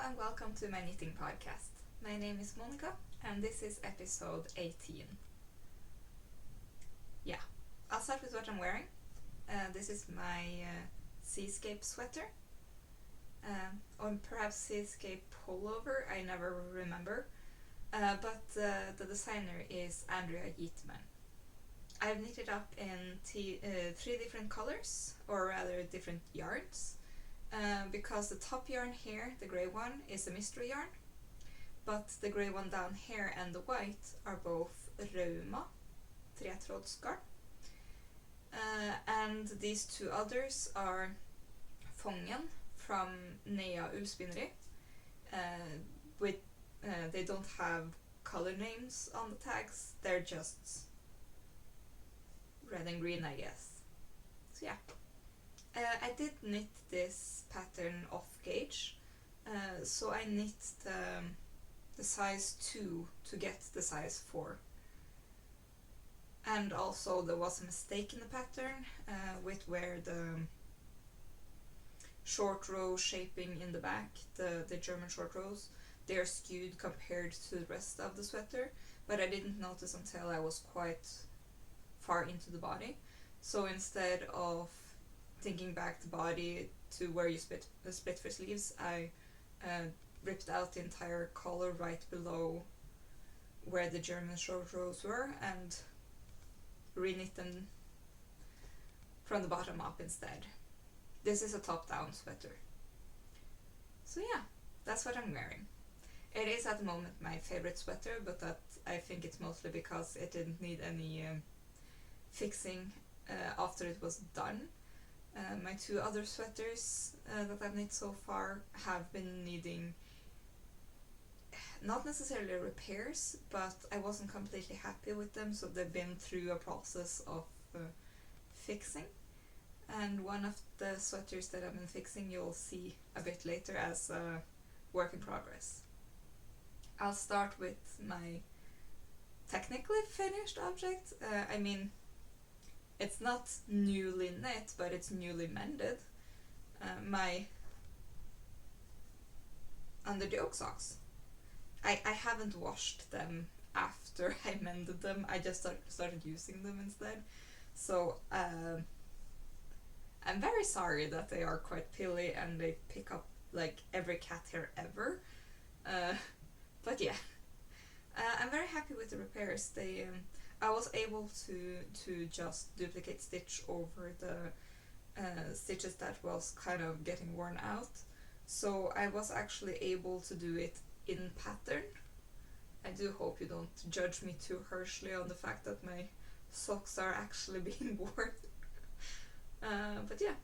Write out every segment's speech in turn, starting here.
and welcome to my knitting podcast. My name is Monika and this is episode 18. Yeah, I'll start with what I'm wearing. This is my Seascape sweater, or perhaps Seascape pullover, I never remember, but the designer is Andrea Yetman. I've knitted up in 3 different colors, or rather different yarns. Because the top yarn here, the grey one, is a mystery yarn, but the grey one down here and the white are both Rauma, garn, and these 2 others are Fongen from Natur ullspinneri. They don't have color names on the tags, they're just red and green, I guess. So yeah. I did knit this pattern off gauge, so I knit the size 2 to get the size 4. And also there was a mistake in the pattern with where the short row shaping in the back, the German short rows, they're skewed compared to the rest of the sweater, but I didn't notice until I was quite far into the body. So instead of thinking back the body to where you split for sleeves, I ripped out the entire collar right below where the German short rows were and reknit them from the bottom up instead. This is a top-down sweater. So yeah, that's what I'm wearing. It is at the moment my favorite sweater, but that I think it's mostly because it didn't need any fixing after it was done. My 2 other sweaters that I've knit so far have been needing not necessarily repairs, but I wasn't completely happy with them, so they've been through a process of fixing. And one of the sweaters that I've been fixing you'll see a bit later as a work in progress. I'll start with my technically finished object. It's not newly knit, but it's newly mended. My under the yoke socks. I haven't washed them after I mended them. I just started using them instead. So I'm very sorry that they are quite pilly and they pick up like every cat hair ever. But yeah, I'm very happy with the repairs. I was able to just duplicate stitch over the stitches that was kind of getting worn out. So I was actually able to do it in pattern. I do hope you don't judge me too harshly on the fact that my socks are actually being worn. But yeah,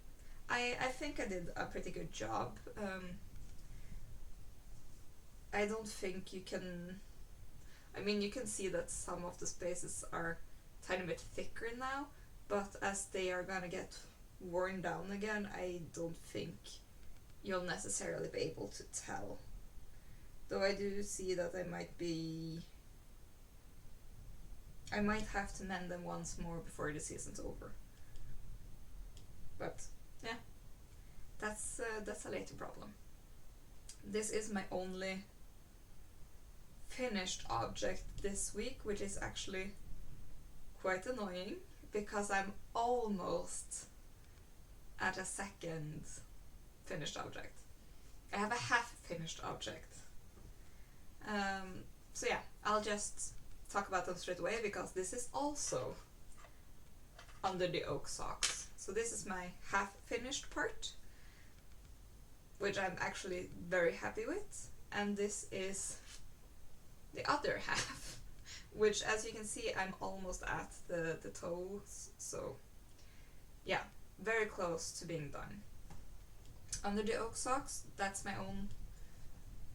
I think I did a pretty good job. I don't think you can... you can see that some of the spaces are a tiny bit thicker now, but as they are gonna get worn down again, I don't think you'll necessarily be able to tell. Though I do see that I might have to mend them once more before the season's over. But yeah, that's a later problem. This is my only finished object this week, which is actually quite annoying because I'm almost at a second finished object. I have a half finished object. So yeah, I'll just talk about them straight away because this is also under the oak socks. So this is my half finished part, which I'm actually very happy with, and this is the other half, which as you can see I'm almost at the toes, so yeah, very close to being done. Under the oak socks, that's my own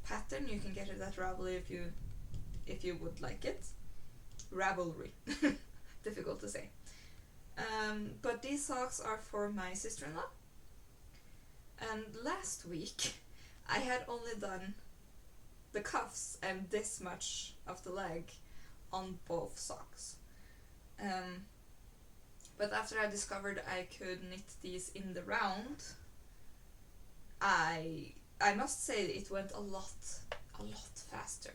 pattern. You can get it at Ravelry if you would like it. Ravelry, difficult to say. But these socks are for my sister-in-law, and last week I had only done the cuffs and this much of the leg on both socks. But after I discovered I could knit these in the round, I I must say it went a lot faster.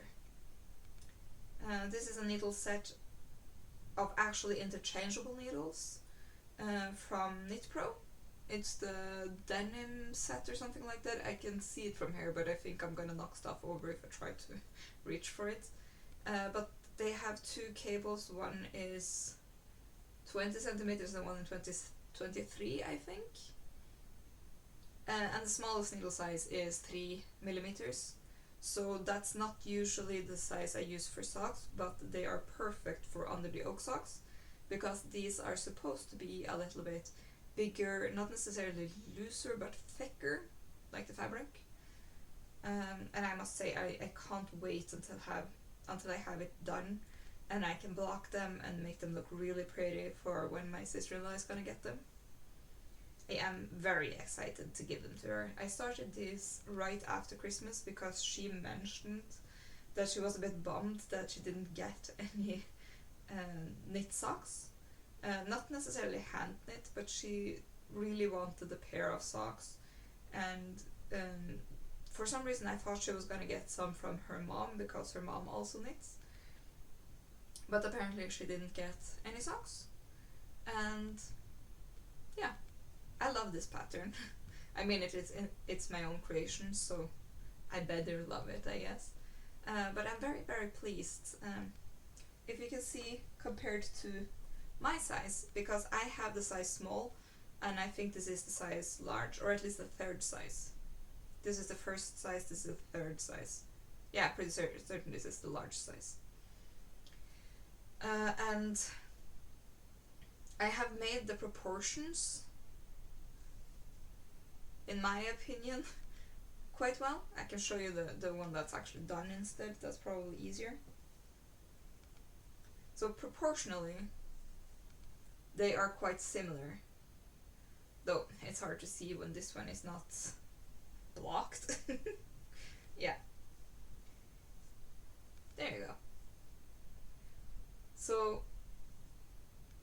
This is a needle set of actually interchangeable needles from Knit Pro. It's the denim set or something like that. I can see it from here, but I think I'm gonna knock stuff over if I try to reach for it. But they have two cables. One is 20 centimeters and one in 23, I think. And the smallest needle size is 3 millimeters. So that's not usually the size I use for socks, but they are perfect for under the oak socks, because these are supposed to be a little bit bigger, not necessarily looser, but thicker, like the fabric. And I must say, I can't wait until I have it done, and I can block them and make them look really pretty for when my sister-in-law is gonna get them. I am very excited to give them to her. I started this right after Christmas because she mentioned that she was a bit bummed that she didn't get any knit socks. Not necessarily hand knit, but she really wanted a pair of socks. And for some reason I thought she was gonna get some from her mom because her mom also knits. But apparently she didn't get any socks. And yeah, I love this pattern. I mean, it's my own creation, so I better love it, I guess. But I'm very, very pleased. If you can see, compared to my size, because I have the size small, and I think this is the size large, or at least the third size. This is the first size, this is the third size. Yeah, pretty certain this is the large size. And I have made the proportions, in my opinion, quite well. I can show you the one that's actually done instead, that's probably easier. So proportionally, they are quite similar. Though, it's hard to see when this one is not blocked. Yeah. There you go. So,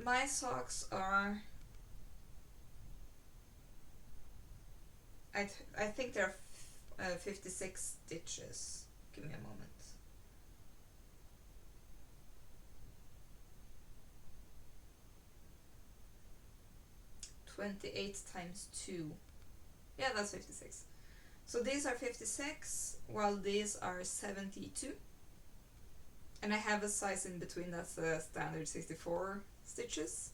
my socks are... I think they're 56 stitches. Give me a moment. (28 times 2). Yeah, that's 56. So these are 56, while these are 72. And I have a size in between that's a standard 64 stitches.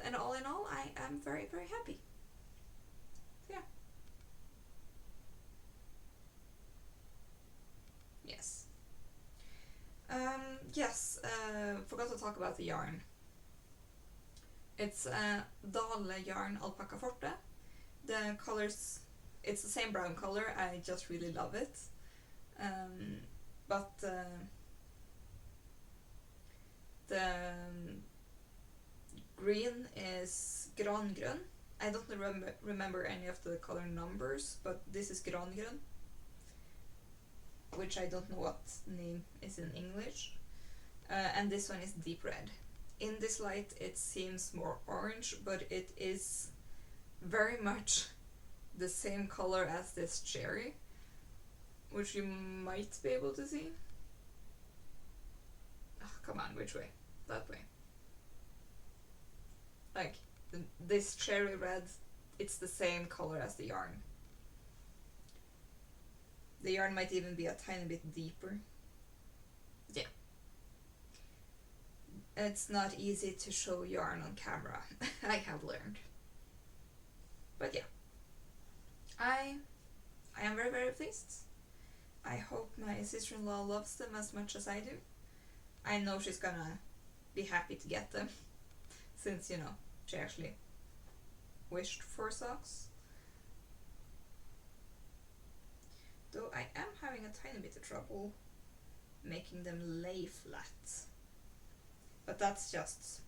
And all in all, I am very, very happy. Yeah. Yes. Yes, forgot to talk about the yarn. It's Dale yarn Alpakka Forte. The colors, it's the same brown color, I just really love it. But the green is Grangrønn. I don't remember any of the color numbers, but this is Grangrønn, which I don't know what name is in English. And this one is deep red. In this light it seems more orange, but it is very much the same color as this cherry, which you might be able to see. Oh, come on, which way? That way. Like, this cherry red, it's the same color as the yarn. The yarn might even be a tiny bit deeper. Yeah. It's not easy to show yarn on camera, I have learned. But yeah, I am very, very pleased. I hope my sister-in-law loves them as much as I do. I know she's gonna be happy to get them, since, you know, she actually wished for socks. Though I am having a tiny bit of trouble making them lay flat. But that's just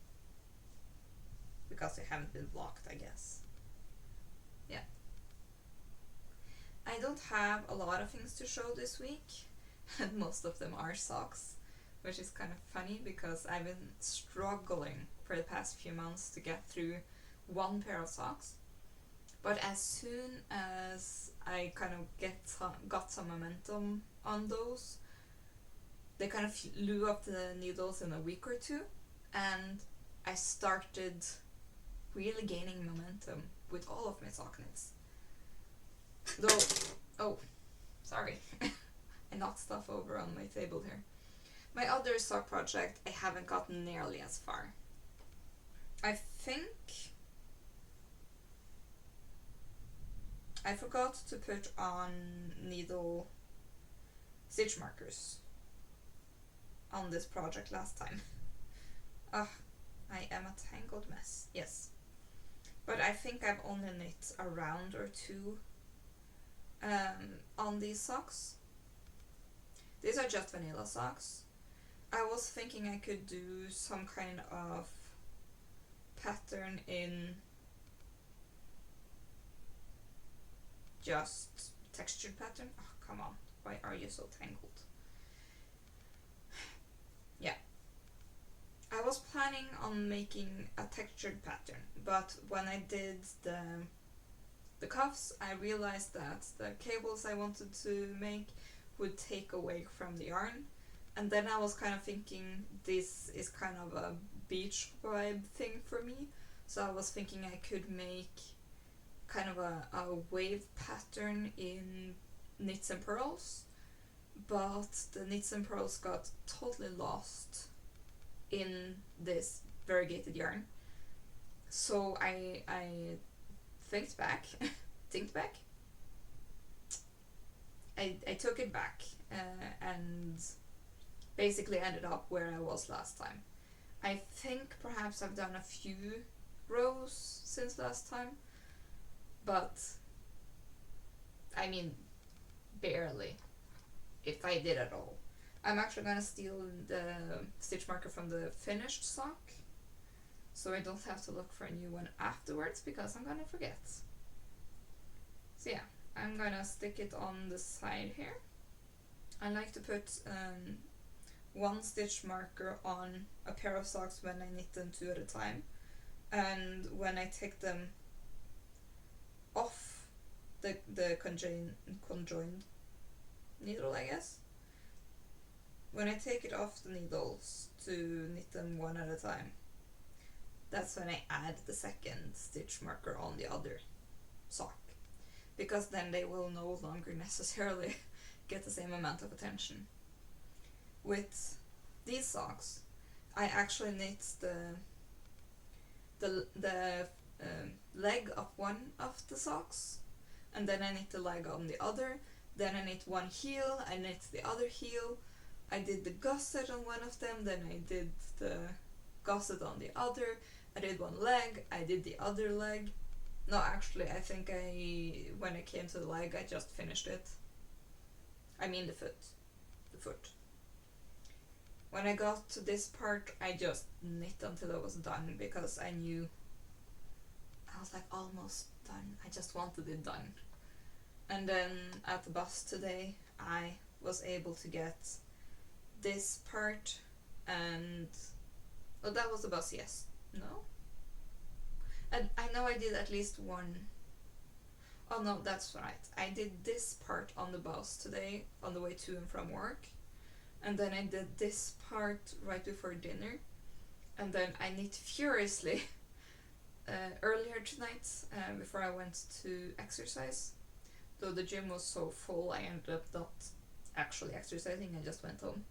because they haven't been blocked, I guess. Yeah. I don't have a lot of things to show this week, and most of them are socks, which is kind of funny because I've been struggling for the past few months to get through one pair of socks. But as soon as I kind of got some momentum on those, they kind of flew up the needles in a week or two, and I started really gaining momentum with all of my sock knits. Though, oh, sorry, I knocked stuff over on my table here. My other sock project, I haven't gotten nearly as far. I think I forgot to put on needle stitch markers on this project last time. Ugh, I am a tangled mess, yes. But I think I've only knit a round or two on these socks. These are just vanilla socks. I was thinking I could do some kind of pattern in just textured pattern. Oh, come on, why are you so tangled? Yeah. I was planning on making a textured pattern, but when I did the cuffs, I realized that the cables I wanted to make would take away from the yarn, and then I was kind of thinking this is kind of a beach vibe thing for me, so I was thinking I could make kind of a wave pattern in knits and pearls, but the knits and pearls got totally lost in this variegated yarn. So I thinked back, I took it back and basically ended up where I was last time. I think perhaps I've done a few rows since last time, but I mean barely, if I did at all. I'm actually gonna steal the stitch marker from the finished sock, so I don't have to look for a new one afterwards because I'm gonna forget. So yeah, I'm gonna stick it on the side here. I like to put one stitch marker on a pair of socks when I knit them two at a time, and when I take them off the conjoined needle, I guess. When I take it off the needles to knit them one at a time, that's when I add the second stitch marker on the other sock, because then they will no longer necessarily get the same amount of attention. With these socks, I actually knit the leg of one of the socks, and then I knit the leg on the other, then I knit one heel, I knit the other heel, I did the gusset on one of them, then I did the gusset on the other, I did one leg, I did the other leg. No, actually, I think when I came to the leg, I just finished it. I mean the foot. When I got to this part, I just knit until I was done, because I knew I was like almost done. I just wanted it done. And then at the bus today, I was able to get this part, and oh, that was the bus, yes. No? And I know I did at least one. Oh no, that's right. I did this part on the bus today on the way to and from work, and then I did this part right before dinner, and then I knit furiously earlier tonight before I went to exercise. Though the gym was so full, I ended up not actually exercising, I just went home.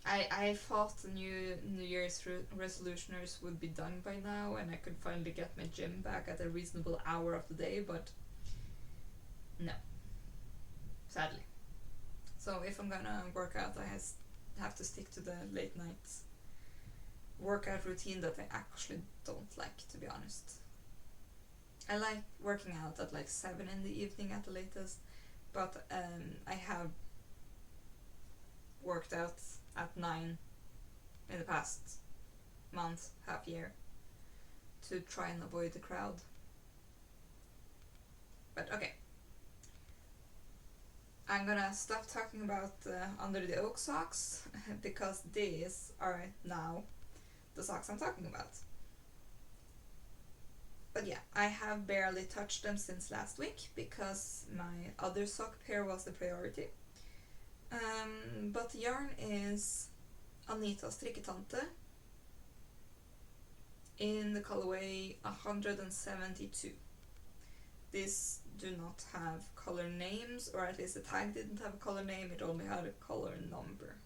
I thought the New Year's resolutioners would be done by now, and I could finally get my gym back at a reasonable hour of the day, but no, sadly. So if I'm gonna work out, I have to stick to the late night workout routine that I actually don't like, to be honest. I like working out at like 7 in the evening at the latest, but I have worked out at 9 in the past month, half year, to try and avoid the crowd. But okay. I'm gonna stop talking about under the oak socks because these are now the socks I'm talking about. But yeah, I have barely touched them since last week because my other sock pair was the priority. But the yarn is Anita Strikketante in the colorway 172. These do not have color names, or at least the tag didn't have a color name, it only had a color number.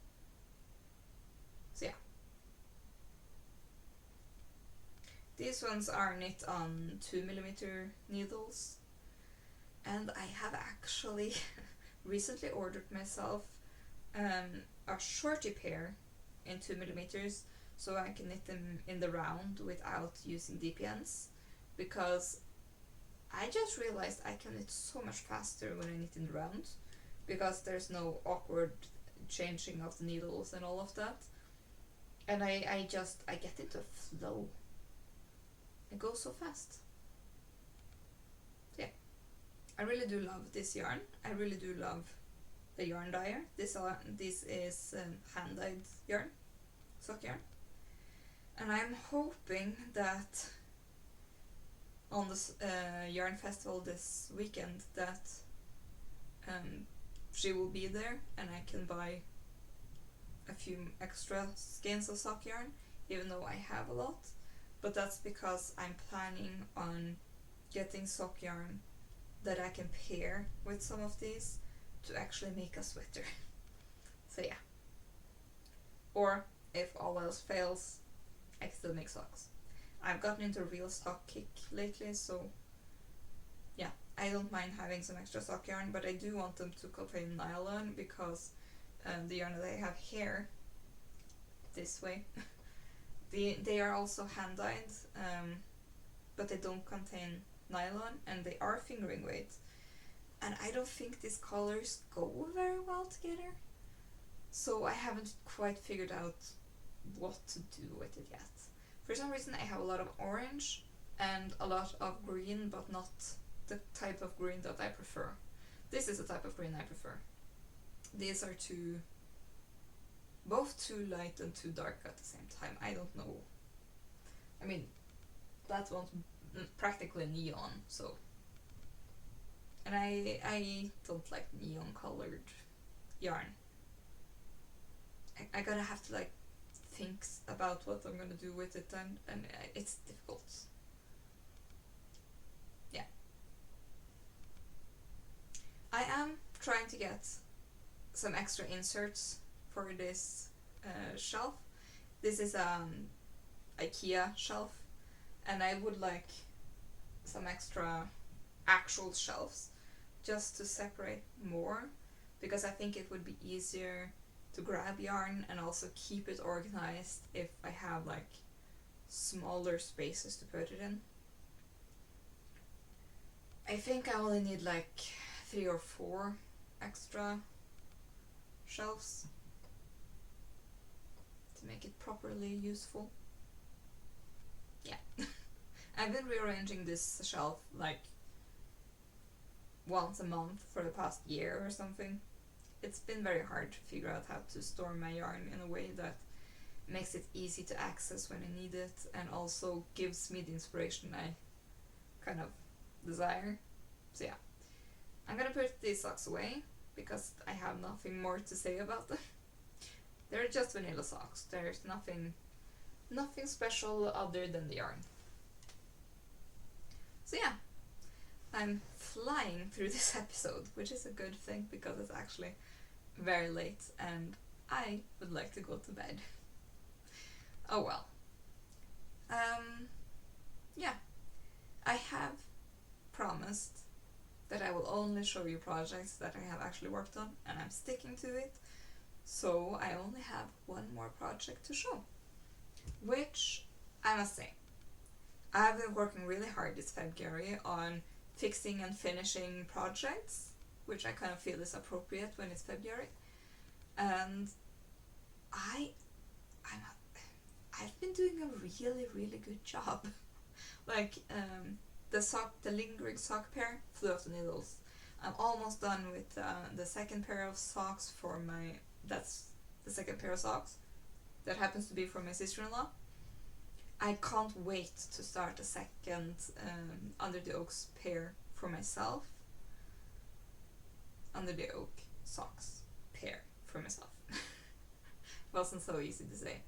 So yeah. These ones are knit on 2mm needles, and I have actually recently ordered myself a shorty pair in 2mm so I can knit them in the round without using DPNs, because I just realized I can knit so much faster when I knit in the round because there's no awkward changing of the needles and all of that, and I get into a flow. It goes so fast. Yeah, I really do love this yarn. I really do love the yarn dyer. This is hand-dyed yarn, sock yarn, and I'm hoping that on this yarn festival this weekend that she will be there and I can buy a few extra skeins of sock yarn, even though I have a lot. But that's because I'm planning on getting sock yarn that I can pair with some of these to actually make a sweater. So yeah. Or if all else fails, I can still make socks. I've gotten into a real sock kick lately, so yeah, I don't mind having some extra sock yarn, but I do want them to contain nylon because the yarn that I have here, this way, they are also hand-dyed, but they don't contain nylon and they are fingering weight. And I don't think these colors go very well together. So I haven't quite figured out what to do with it yet. For some reason I have a lot of orange and a lot of green, but not the type of green that I prefer. This is the type of green I prefer. These are both too light and too dark at the same time. I don't know. I mean, that one's practically neon, so. And I don't like neon colored yarn. I gotta have to like think about what I'm gonna do with it, and it's difficult. Yeah. I am trying to get some extra inserts for this shelf. This is IKEA shelf, and I would like some extra actual shelves just to separate more, because I think it would be easier to grab yarn and also keep it organized if I have like smaller spaces to put it in. I think I only need like 3 or 4 extra shelves to make it properly useful. Yeah. I've been rearranging this shelf like once a month for the past year or something. It's been very hard to figure out how to store my yarn in a way that makes it easy to access when I need it and also gives me the inspiration I kind of desire. So yeah, I'm gonna put these socks away because I have nothing more to say about them. They're just vanilla socks. There's nothing special other than the yarn. So yeah, I'm flying through this episode, which is a good thing because it's actually very late and I would like to go to bed. Oh well. Yeah, I have promised that I will only show you projects that I have actually worked on, and I'm sticking to it. So I only have one more project to show, which I must say, I've been working really hard this February on fixing and finishing projects, which I kind of feel is appropriate when it's February. And I've been doing a really, really good job. Like, the lingering sock pair flew off the needles. I'm almost done with the second pair of socks that's the second pair of socks. That happens to be for my sister-in-law. I can't wait to start a second Under the Oaks pair for myself. Under the Oak socks pair for myself. Wasn't so easy to say.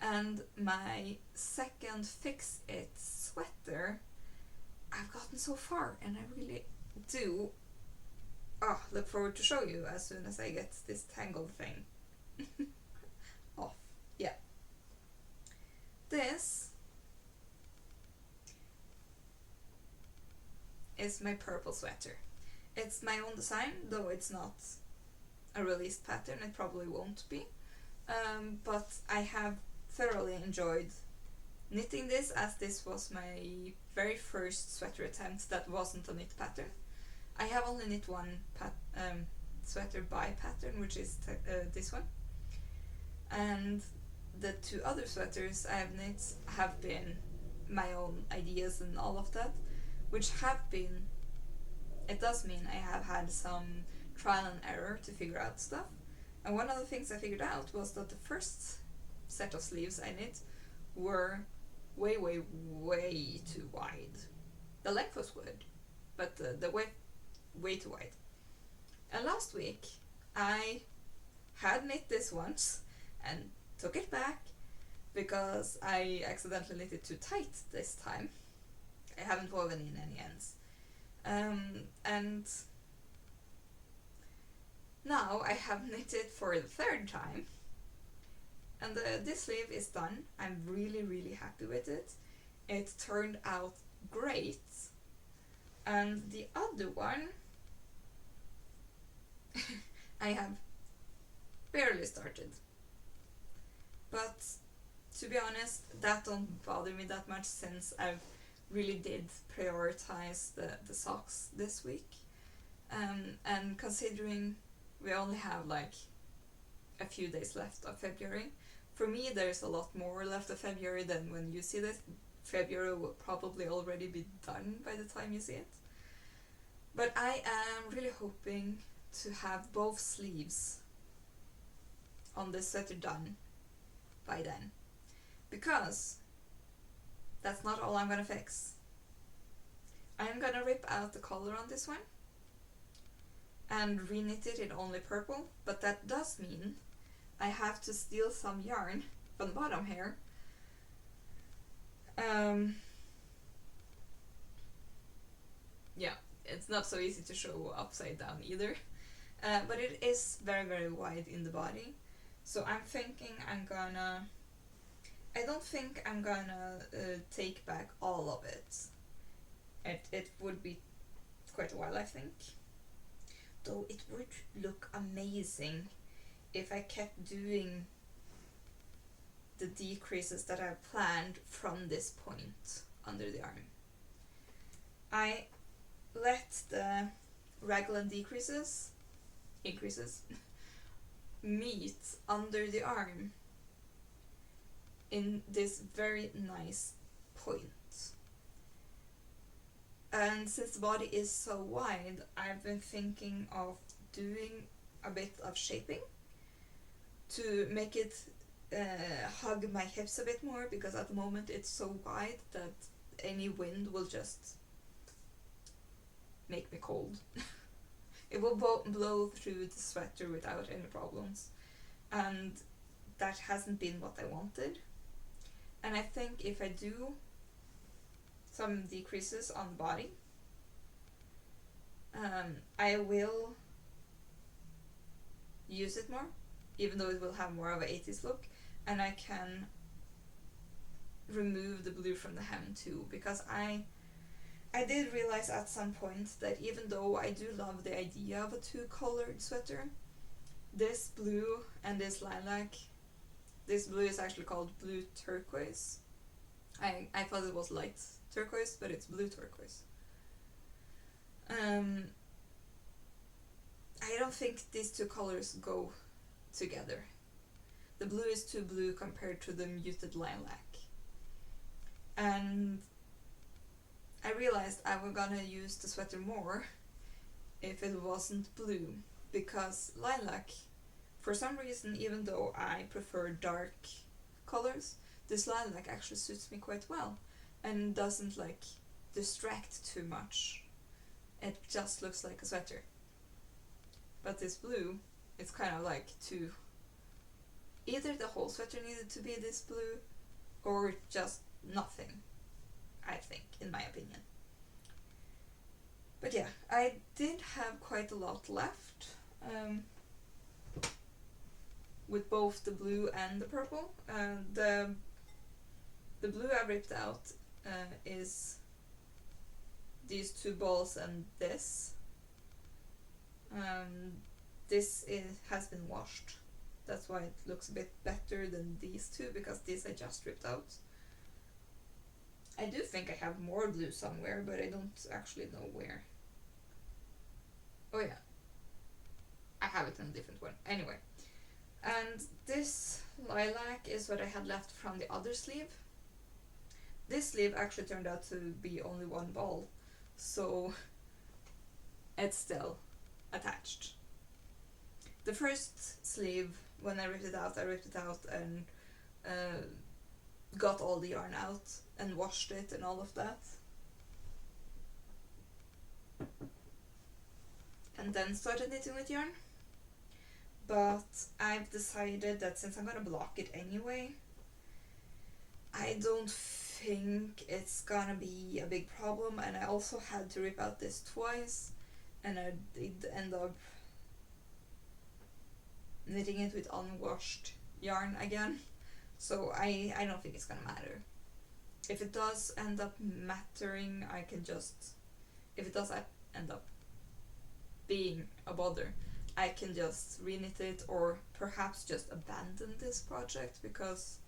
And my second Fix It sweater, I've gotten so far, and I really do look forward to show you as soon as I get this tangled thing off. Yeah. This is my purple sweater. It's my own design, though it's not a released pattern, it probably won't be. But I have thoroughly enjoyed knitting this, as this was my very first sweater attempt that wasn't a knit pattern. I have only knit one sweater by pattern, which is this one. And the two other sweaters I have knit have been my own ideas and all of that, which have been, it does mean I have had some trial and error to figure out stuff. And one of the things I figured out was that the first set of sleeves I knit were way, way, way too wide. The length was good, but the width way too wide. And last week I had knit this once and took it back because I accidentally knit it too tight this time. I haven't woven in any ends. And now I have knit it for the third time, and this sleeve is done. I'm really, really happy with it. It turned out great. And the other one I have barely started. But to be honest, that don't bother me that much, since I've really did prioritize the socks this week. And considering we only have like a few days left of February, for me there's a lot more left of February than when you see this. February will probably already be done by the time you see it. But I am really hoping to have both sleeves on this sweater done by then, because that's not all I'm gonna fix. I'm gonna rip out the collar on this one and re-knit it in only purple, but that does mean I have to steal some yarn from the bottom here. Yeah, it's not so easy to show upside down either, but it is very, very wide in the body, so I'm thinking I don't think I'm gonna take back all of it. It would be quite a while, I think. Though it would look amazing if I kept doing the decreases that I've planned from this point under the arm. I let the raglan increases meet under the arm in this very nice point. And since the body is so wide, I've been thinking of doing a bit of shaping to make it hug my hips a bit more, because at the moment it's so wide that any wind will just make me cold. It will blow through the sweater without any problems, and that hasn't been what I wanted. And I think if I do some decreases on the body, I will use it more, even though it will have more of an 80s look, and I can remove the blue from the hem too, because I did realize at some point that even though I do love the idea of a two-colored sweater, this blue and this lilac, this blue is actually called Blue Turquoise. I thought it was light turquoise, but it's blue turquoise. I don't think these two colors go together. The blue is too blue compared to the muted lilac. And I realized I was gonna use the sweater more if it wasn't blue, because lilac, for some reason, even though I prefer dark colors, this lilac actually suits me quite well and doesn't like distract too much. It just looks like a sweater. But this blue, it's kind of like too... Either the whole sweater needed to be this blue or just nothing, I think, in my opinion. But yeah, I did have quite a lot left with both the blue and the purple. The blue I ripped out is these two balls and this. This has been washed. That's why it looks a bit better than these two, because these I just ripped out. I do think I have more blue somewhere, but I don't actually know where. Oh yeah, I have it in a different one. Anyway, and this lilac is what I had left from the other sleeve. This sleeve actually turned out to be only one ball, so it's still attached. The first sleeve, when I ripped it out and got all the yarn out and washed it and all of that. And then started knitting with yarn. But I've decided that since I'm gonna block it anyway, I don't think it's gonna be a big problem, and I also had to rip out this twice, and I did end up knitting it with unwashed yarn again, so I don't think it's gonna matter. If it does end up mattering, I can just, if it does end up being a bother, I can just reknit it or perhaps just abandon this project, because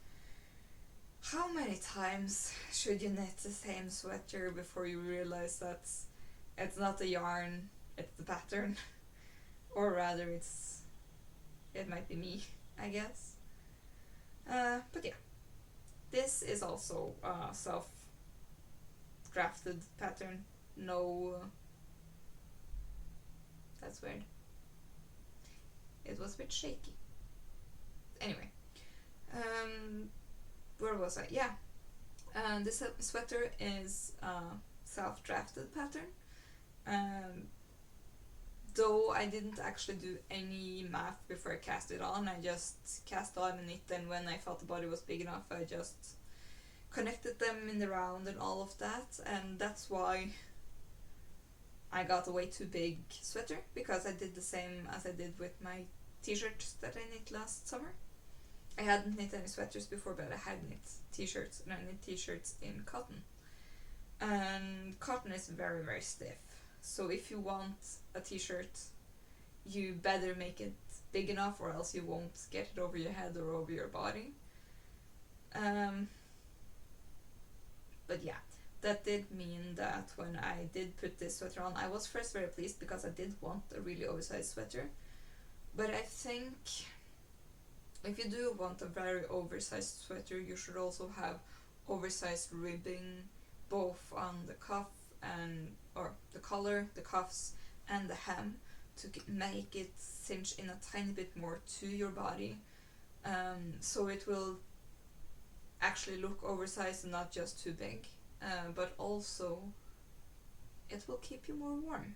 how many times should you knit the same sweater before you realize that it's not the yarn, it's the pattern, or rather it might be me, I guess. But yeah, this is also a self-drafted pattern. No, that's weird. It was a bit shaky. Anyway, where was I? Yeah, this sweater is a self-drafted pattern. Though I didn't actually do any math before I cast it on, I just cast on and knit, and when I felt the body was big enough, I just connected them in the round and all of that, and that's why I got a way too big sweater, because I did the same as I did with my t-shirts that I knit last summer. I hadn't knit any sweaters before, but I had knit t-shirts, and I knit t-shirts in cotton. And cotton is very, very stiff. So if you want a t-shirt, you better make it big enough, or else you won't get it over your head or over your body. But yeah, that did mean that when I did put this sweater on, I was first very pleased because I did want a really oversized sweater. But I think if you do want a very oversized sweater, you should also have oversized ribbing both on the cuff or the collar, the cuffs, and the hem to make it cinch in a tiny bit more to your body, so it will actually look oversized and not just too big, but also it will keep you more warm.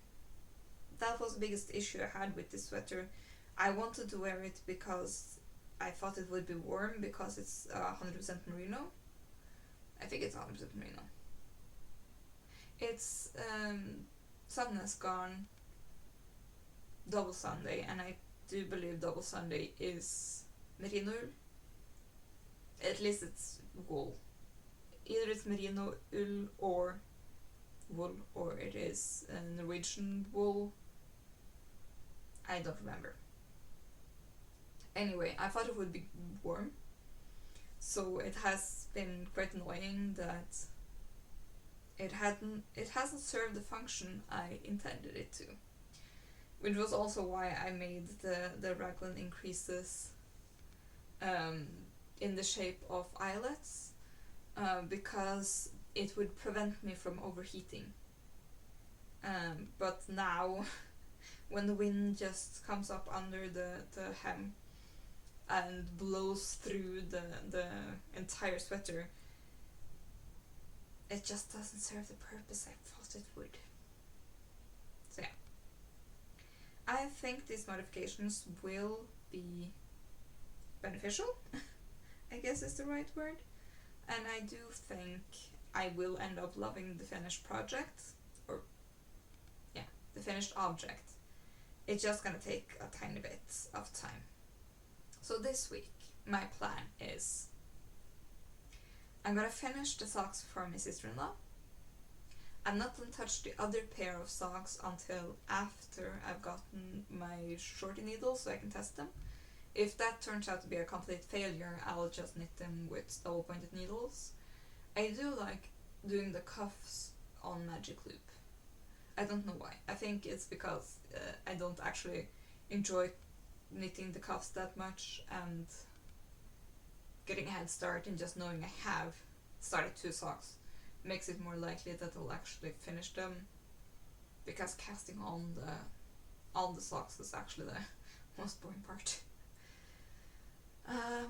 That was the biggest issue I had with this sweater. I wanted to wear it because I thought it would be warm, because it's 100% merino. I think it's 100% merino. It's Sandnes garn, double Sunday, and I do believe double Sunday is merino. At least it's wool. Either it's merino ull or wool, or it is Norwegian wool. I don't remember. Anyway, I thought it would be warm, so it has been quite annoying that it hasn't served the function I intended it to, which was also why I made the raglan increases in the shape of eyelets, because it would prevent me from overheating. But now, when the wind just comes up under the hem, and blows through the entire sweater, it just doesn't serve the purpose I thought it would. So yeah, I think these modifications will be beneficial, I guess is the right word, and I do think I will end up loving the finished project, or yeah, the finished object. It's just gonna take a tiny bit of time. So this week, my plan is I'm gonna finish the socks for my sister-in-law. I'm not gonna touch the other pair of socks until after I've gotten my shorty needles so I can test them. If that turns out to be a complete failure, I'll just knit them with double pointed needles. I do like doing the cuffs on magic loop. I don't know why. I think it's because I don't actually enjoy knitting the cuffs that much, and getting a head start and just knowing I have started 2 socks makes it more likely that I'll actually finish them, because casting on the socks is actually the most boring part.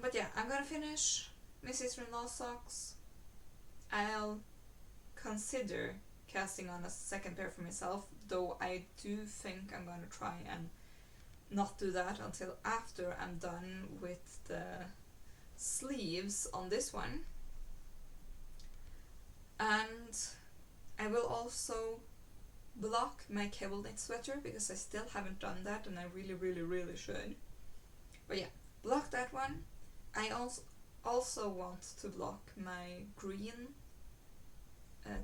But yeah, I'm gonna finish my sister-in-law's socks. I'll consider casting on a second pair for myself, though I do think I'm gonna try and not do that until after I'm done with the sleeves on this one. And I will also block my cable knit sweater, because I still haven't done that and I really should. But yeah, block that one. I also want to block my green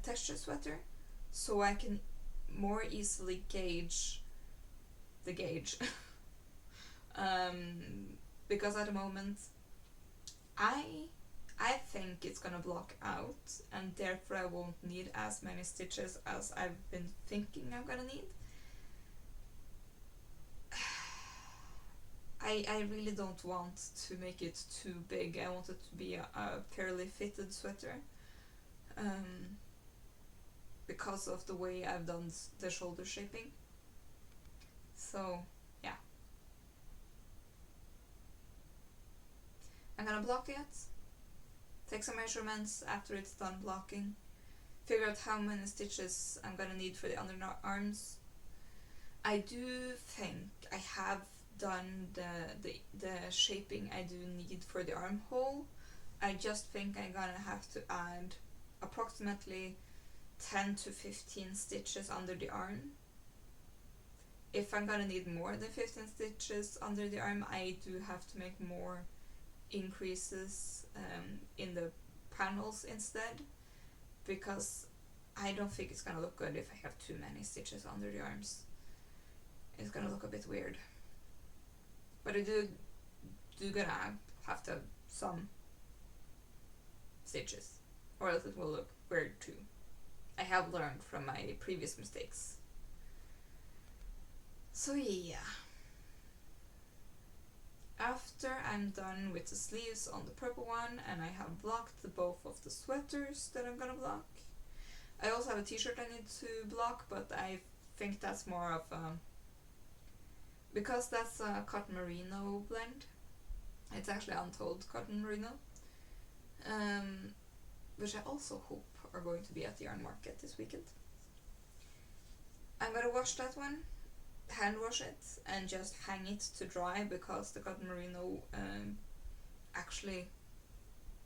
texture sweater, so I can more easily gauge the gauge. Because at the moment I think it's gonna block out, and therefore I won't need as many stitches as I've been thinking I'm gonna need. I really don't want to make it too big. I want it to be a fairly fitted sweater, because of the way I've done the shoulder shaping. So yeah, I'm gonna block it, take some measurements after it's done blocking, figure out how many stitches I'm gonna need for the underarms. I do think I have done the shaping I do need for the armhole. I just think I'm gonna have to add approximately 10 to 15 stitches under the arm. If I'm gonna need more than 15 stitches under the arm, I do have to make more increases in the panels instead, because I don't think it's gonna look good if I have too many stitches under the arms. It's gonna look a bit weird. But I do gonna have to have some stitches, or else it will look weird too. I have learned from my previous mistakes. So yeah. After I'm done with the sleeves on the purple one, and I have blocked both of the sweaters that I'm gonna block. I also have a t-shirt I need to block, but I think that's more of a, because that's a cotton merino blend. It's actually untold cotton merino, which I also hope are going to be at the yarn market this weekend. I'm gonna wash that one, hand wash it, and just hang it to dry, because the cotton merino actually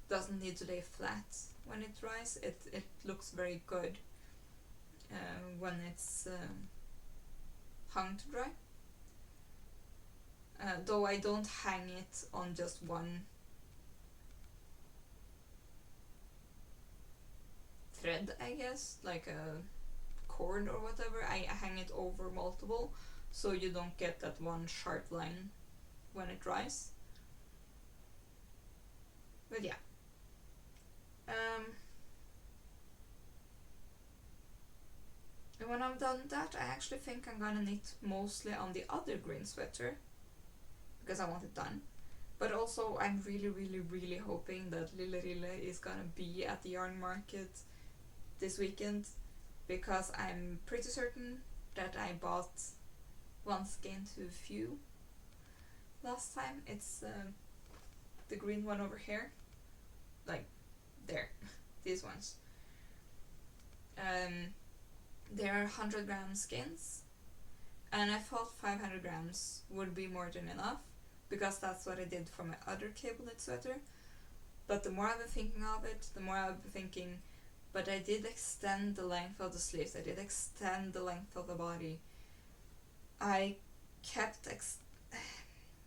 doesn't need to lay flat when it dries. It looks very good when it's hung to dry. Though I don't hang it on just one thread, I guess, like a cord or whatever. I hang it over multiple, so you don't get that one sharp line when it dries. But yeah. And when I'm done that, I actually think I'm gonna knit mostly on the other green sweater, because I want it done. But also I'm really hoping that Lille is gonna be at the yarn market this weekend, because I'm pretty certain that I bought one skein to few last time. It's the green one over here, like there, these ones. They are 100 gram skins, and I thought 500 grams would be more than enough, because that's what I did for my other cable knit sweater. But the more I've been thinking of it, the more I've been thinking, but I did extend the length of the sleeves, I did extend the length of the body. I kept,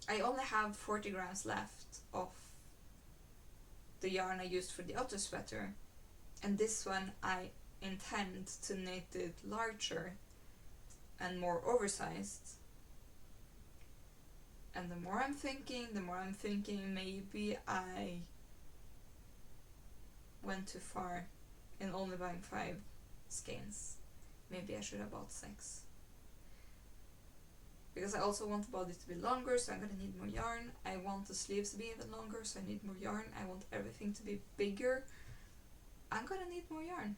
I only have 40 grams left of the yarn I used for the other sweater, and this one I intend to knit it larger and more oversized. And the more I'm thinking, maybe I went too far in only buying 5 skeins. Maybe I should have bought 6. Because I also want the body to be longer, so I'm gonna need more yarn. I want the sleeves to be even longer, so I need more yarn. I want everything to be bigger. I'm gonna need more yarn.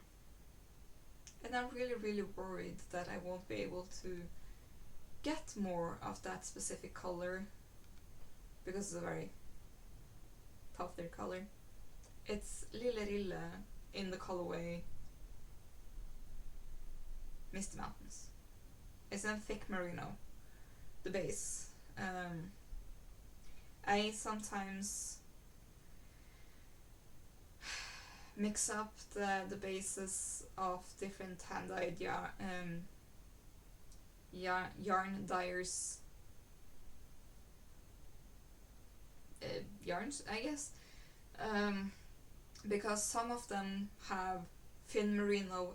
And I'm really, really worried that I won't be able to get more of that specific color, because it's a very tougher color. It's Lilla in the colorway Misty Mountains. It's in thick merino, the base. I sometimes mix up the bases of different hand-dyed yarn dyers yarns, I guess, because some of them have thin merino,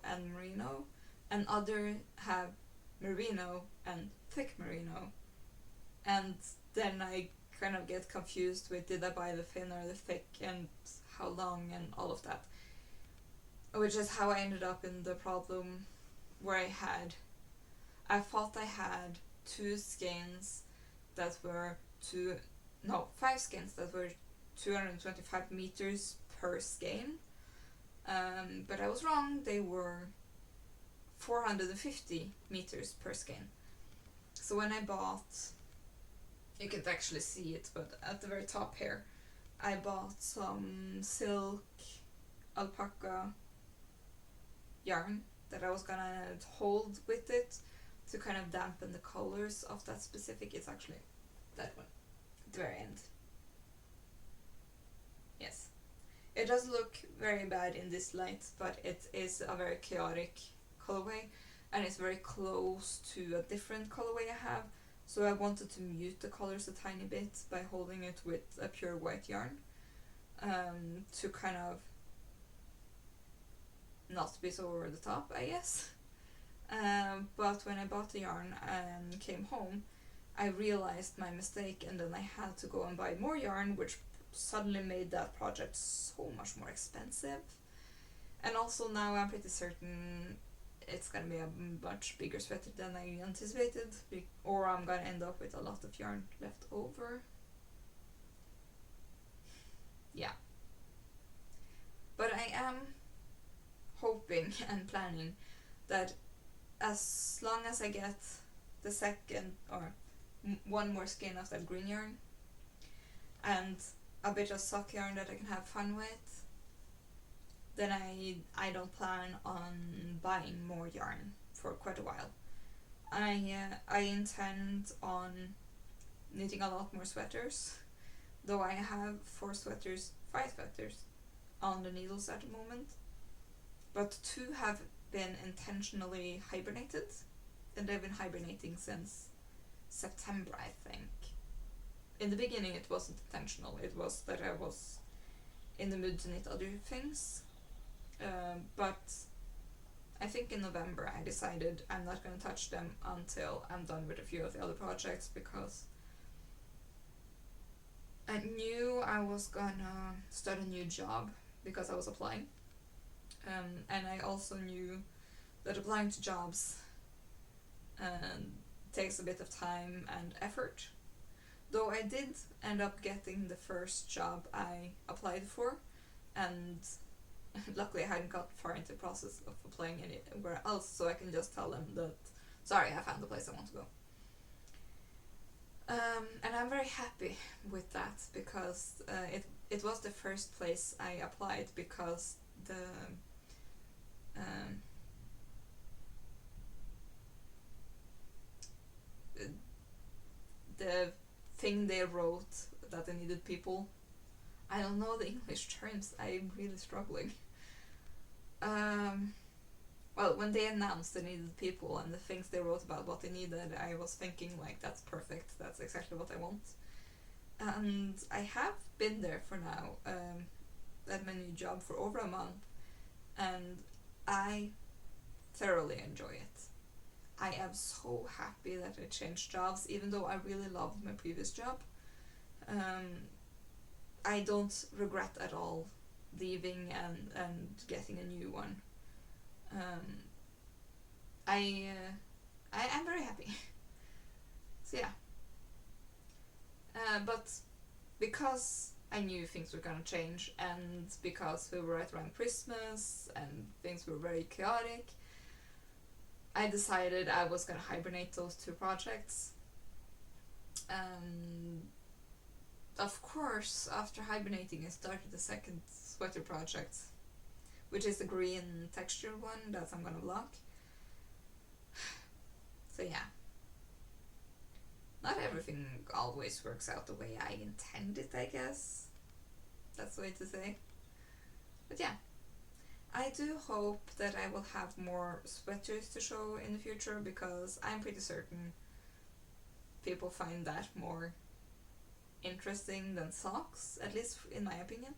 and other have merino and thick merino, and then I kind of get confused with, did I buy the thin or the thick, and how long, and all of that, which is how I ended up in the problem where I thought I had 2 skeins that were 5 skeins that were 225 meters per skein, but I was wrong. They were 450 meters per skein. So when I bought, you can't actually see it, but at the very top here, I bought some silk alpaca yarn that I was gonna hold with it to kind of dampen the colors of that specific. It's actually that one at the very end. Yes, it does look very bad in this light, but it is a very chaotic colorway, and it's very close to a different colorway I have, so I wanted to mute the colors a tiny bit by holding it with a pure white yarn, to kind of not be so over the top, I guess. But when I bought the yarn and came home, I realized my mistake, and then I had to go and buy more yarn, which suddenly made that project so much more expensive. And also now I'm pretty certain it's gonna be a much bigger sweater than I anticipated, or I'm gonna end up with a lot of yarn left over. Yeah. But I am hoping and planning that as long as I get the second or one more skein of that green yarn and a bit of sock yarn that I can have fun with, then I don't plan on buying more yarn for quite a while. I intend on knitting a lot more sweaters, though I have 5 sweaters on the needles at the moment, but 2 have been intentionally hibernated, and they've been hibernating since September, I think. In the beginning it wasn't intentional, it was that I was in the mood to knit other things, but I think in November I decided I'm not going to touch them until I'm done with a few of the other projects, because I knew I was gonna start a new job because I was applying, and I also knew that applying to jobs takes a bit of time and effort, though I did end up getting the first job I applied for, and luckily I hadn't got far into the process of applying anywhere else, so I can just tell them that, sorry, I found the place I want to go. And I'm very happy with that because it was the first place I applied because um, the thing they wrote that they needed people. I don't know the English terms. I'm really struggling. Well, when they announced they needed people and the things they wrote about what they needed, I was thinking like, that's perfect. That's exactly what I want. And I have been there for now, at my new job for over a month, and I thoroughly enjoy it. I am so happy that I changed jobs, even though I really loved my previous job. I don't regret at all leaving and getting a new one. I am very happy. So yeah. But because I knew things were gonna change, and because we were right around Christmas and things were very chaotic, I decided I was gonna hibernate those two projects. Of course, after hibernating, I started the second sweater project, which is the green texture one that I'm gonna block. So yeah. Not everything always works out the way I intend it, I guess. That's the way to say. But yeah. I do hope that I will have more sweaters to show in the future, because I'm pretty certain people find that more interesting than socks, at least in my opinion.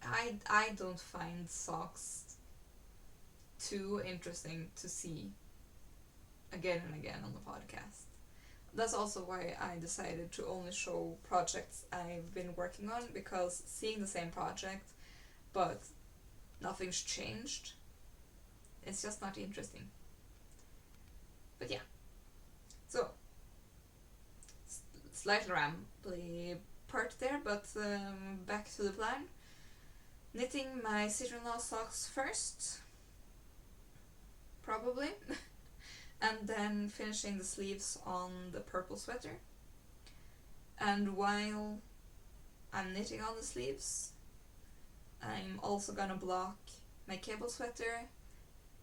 I don't find socks too interesting to see again and again on the podcast. That's also why I decided to only show projects I've been working on, because seeing the same project but nothing's changed, it's just not interesting. But yeah. So, slightly rambly part there, but back to the plan. Knitting my sister-in-law socks first, probably. And then finishing the sleeves on the purple sweater. And while I'm knitting on the sleeves, I'm also gonna block my cable sweater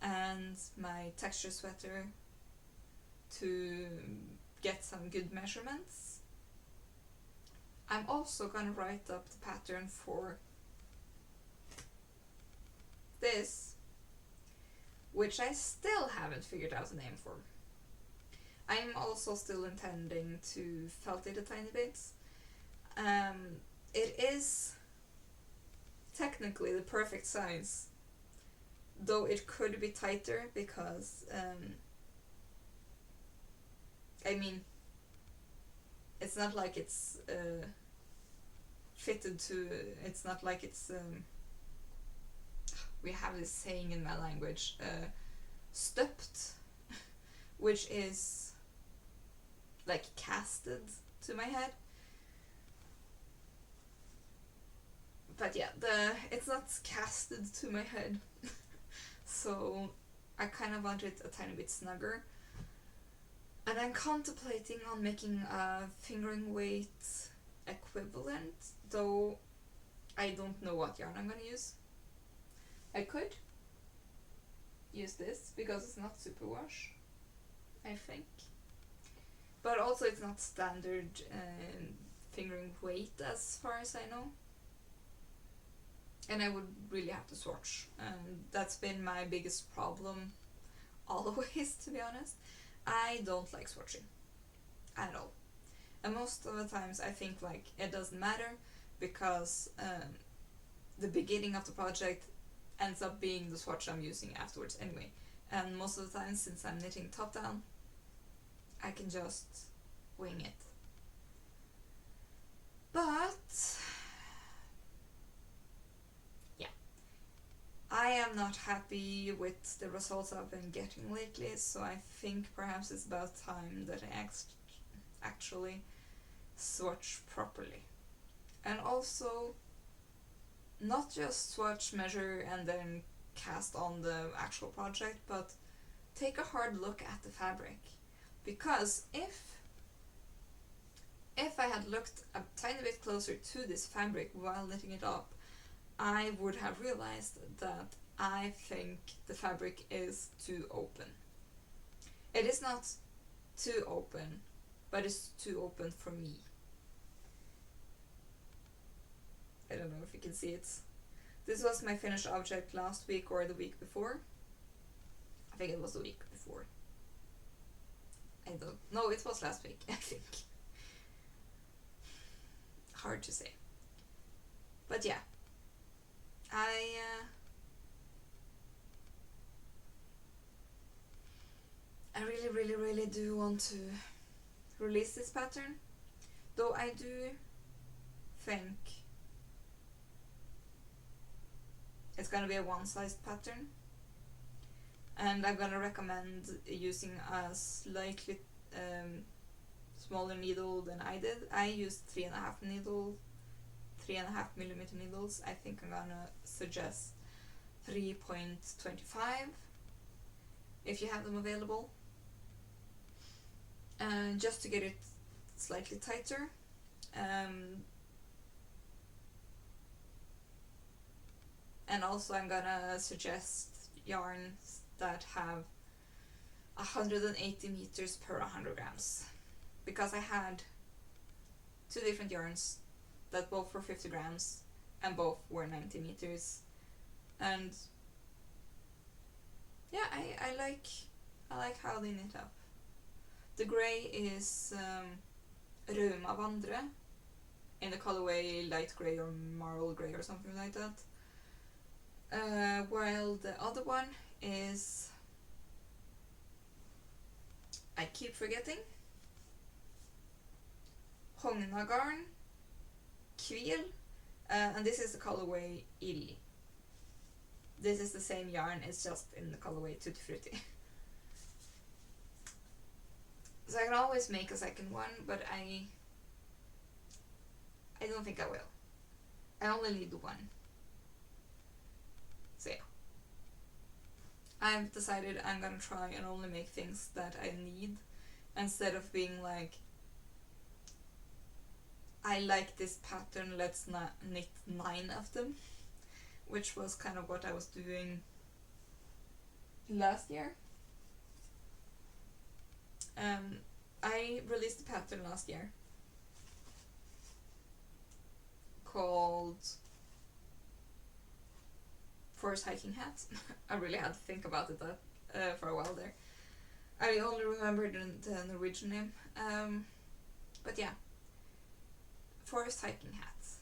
and my texture sweater to get some good measurements. I'm also gonna write up the pattern for this, which I still haven't figured out a name for. I'm also still intending to felt it a tiny bit. It is technically the perfect size, though it could be tighter, because I mean, it's not like it's fitted to, it's not like it's we have this saying in my language, stöpt, which is like casted to my head. But yeah, it's not casted to my head. So I kind of want it a tiny bit snugger. And I'm contemplating on making a fingering weight equivalent, though I don't know what yarn I'm gonna use. I could use this because it's not superwash, I think. But also it's not standard fingering weight as far as I know. And I would really have to swatch. And that's been my biggest problem always, to be honest. I don't like swatching at all. And most of the times I think like it doesn't matter, because the beginning of the project ends up being the swatch I'm using afterwards anyway. And most of the time, since I'm knitting top down, I can just wing it. But yeah, I am not happy with the results I've been getting lately, so I think perhaps it's about time that I actually swatch properly. And also, not just swatch, measure, and then cast on the actual project, but take a hard look at the fabric. Because if if I had looked a tiny bit closer to this fabric while knitting it up, I would have realized that I think the fabric is too open. It is not too open, but it's too open for me. I don't know if you can see it. This was my finished object last week or the week before. I think it was the week before. I don't know, it was last week, I think. Hard to say. But yeah. I really do want to release this pattern. Though I do think it's gonna be a one-sized pattern. And I'm gonna recommend using a slightly smaller needle than I did. I used 3.5 millimeter needles. I think I'm gonna suggest 3.25 if you have them available. Just to get it slightly tighter. And also I'm gonna suggest yarns that have 180 meters per 100 grams. Because I had 2 different yarns that both were 50 grams and both were 90 meters. And yeah, I like how they knit up. The grey is Rauma in the colorway light grey or marl grey or something like that. While the other one is, I keep forgetting, Fongen garn, Kvil, and this is the colorway Ill. This is the same yarn, it's just in the colorway Tutti Frutti. So I can always make a second one, but I don't think I will. I only need one. So yeah. I've decided I'm gonna try and only make things that I need, instead of being like, I like this pattern, let's not knit 9 of them, which was kind of what I was doing last year. I released a pattern last year called Forest Hiking Hat. I really had to think about it for a while there. I only remembered the Norwegian name. But yeah, Forest Hiking Hat.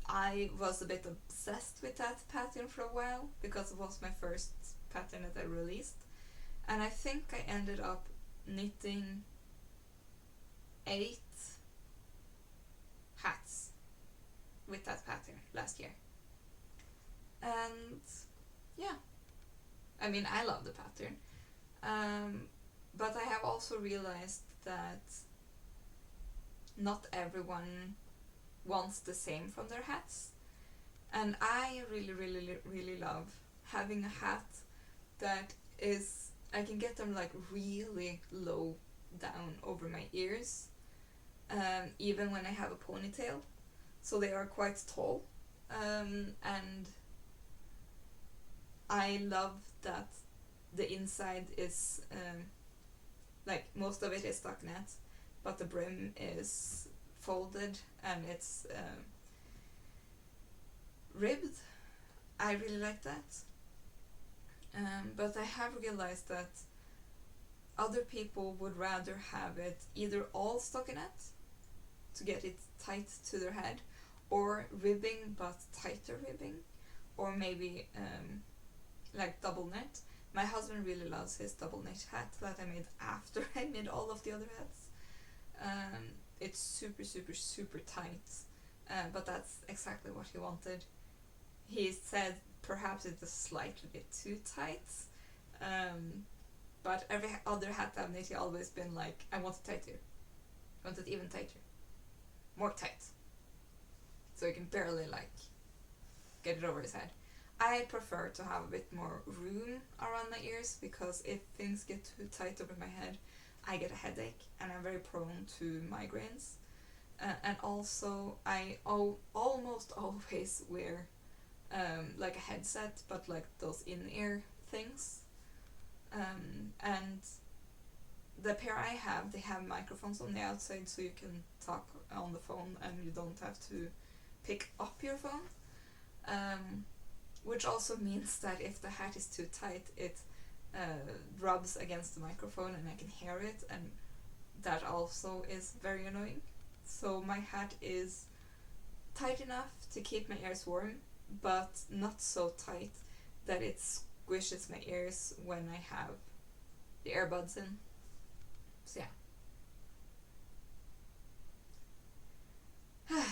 I was a bit obsessed with that pattern for a while because it was my first pattern that I released. And I think I ended up knitting 8 hats with that pattern last year. And yeah, I mean, I love the pattern. But I have also realized that not everyone wants the same from their hats. And I really love having a hat that is, I can get them like really low down over my ears, even when I have a ponytail, so they are quite tall, and I love that the inside is like most of it is stockinette, but the brim is folded and it's ribbed. I really like that. But I have realized that other people would rather have it either all stockinette to get it tight to their head, or ribbing but tighter ribbing, or maybe like double knit. My husband really loves his double knit hat that I made after I made all of the other hats. It's super tight, but that's exactly what he wanted. He said perhaps it was slightly bit too tight, but every other hat I've knit, he always been like, I want it tighter, I want it even tighter, more tight, so he can barely like get it over his head. I prefer to have a bit more room around my ears, because if things get too tight over my head, I get a headache and I'm very prone to migraines. And also I almost always wear like a headset, but like those in-ear things. And the pair I have, they have microphones on the outside so you can talk on the phone and you don't have to pick up your phone. Which also means that if the hat is too tight, it rubs against the microphone and I can hear it, and that also is very annoying. So my hat is tight enough to keep my ears warm, but not so tight that it squishes my ears when I have the earbuds in. So yeah.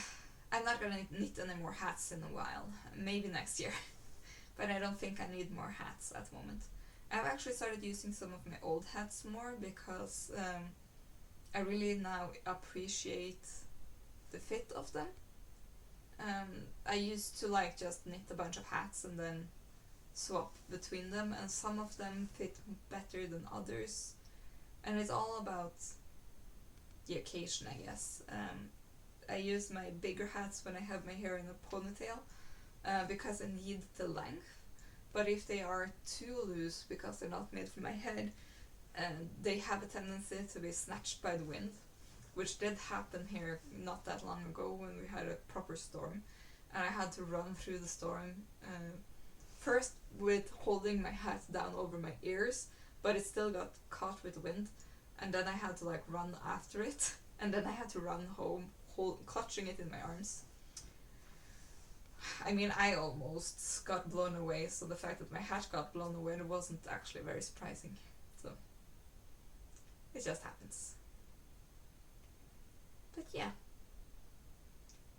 I'm not gonna knit any more hats in a while. Maybe next year. But I don't think I need more hats at the moment. I've actually started using some of my old hats more because I really now appreciate the fit of them. I used to like just knit a bunch of hats and then swap between them, and some of them fit better than others. And it's all about the occasion, I guess. I use my bigger hats when I have my hair in a ponytail because I need the length. But if they are too loose because they're not made for my head, they have a tendency to be snatched by the wind, which did happen here not that long ago when we had a proper storm. And I had to run through the storm, first with holding my hat down over my ears, but it still got caught with the wind. And then I had to like run after it, and then I had to run home clutching it in my arms. I mean, I almost got blown away, so the fact that my hat got blown away wasn't actually very surprising. So it just happens. But yeah,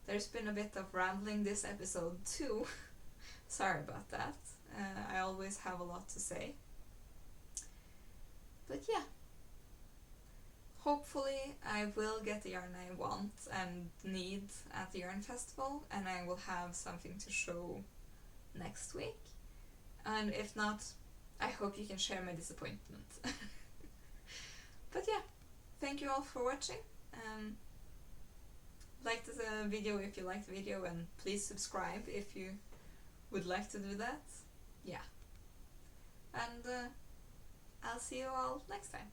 there's been a bit of rambling this episode too. Sorry about that. I always have a lot to say. But yeah, hopefully I will get the yarn I want and need at the yarn festival, and I will have something to show next week. And if not, I hope you can share my disappointment. But yeah, thank you all for watching. Like the video if you liked the video, and please subscribe if you would like to do that. Yeah. And I'll see you all next time.